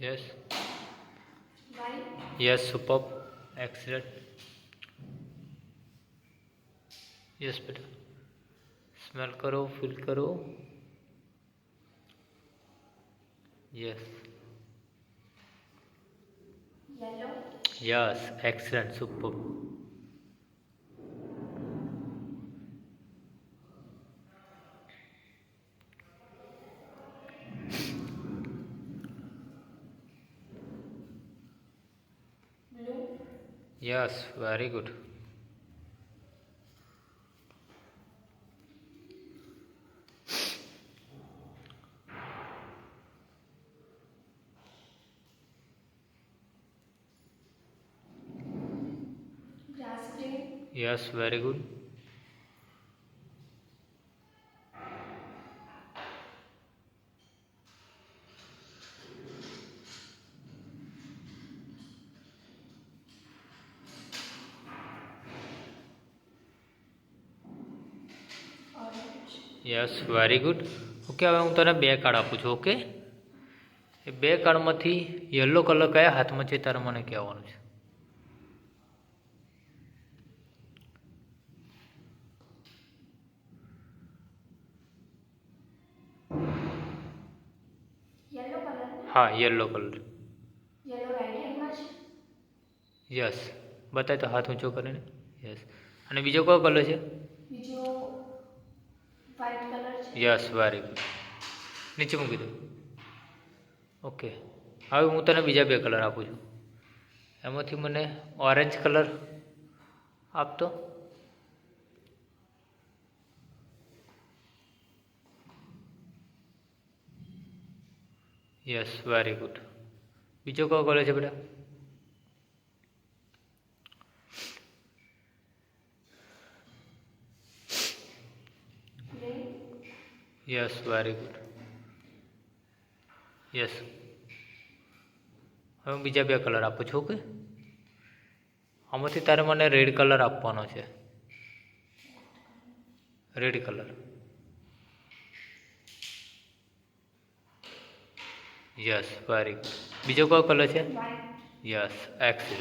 Yes. White. Yes, superb. Excellent. Yes, बेटा. Smell करो, feel करो. Yes. Yellow. Yes, excellent, superb. Blue. Yes, very good. Grass green. Yes, very good. Orange. Yes very good. Okay, હવે હું તને બે card આપું છું. Okay, એ બે કાર્ડમાંથી યલો કલર કયા હાથમાં છે તારે મને કહેવાનું છે. Yellow color. હા, yellow colour. Yellow right hand માં છે. યસ, બતાય તો હાથ ઊંચો કરીને. યસ. અને બીજો કયો કલર છે? બીજો white color છે. Yes very good. નીચે મૂકી દો. ઓકે, હવે હું તને બીજા બે કલર આપું છું. એમાંથી મને ઓરેન્જ કલર આપતો. Yes very good. બીજો કયો કલર છે બેટા? Green. Yes very good. Yes. હવે હું બીજા બે કલર આપું છું. ઓકે, આમાંથી તારે મને રેડ કલર આપવાનો છે. Red colour. Yes very good. બીજો કયો કલર છે? White. Yes excellent.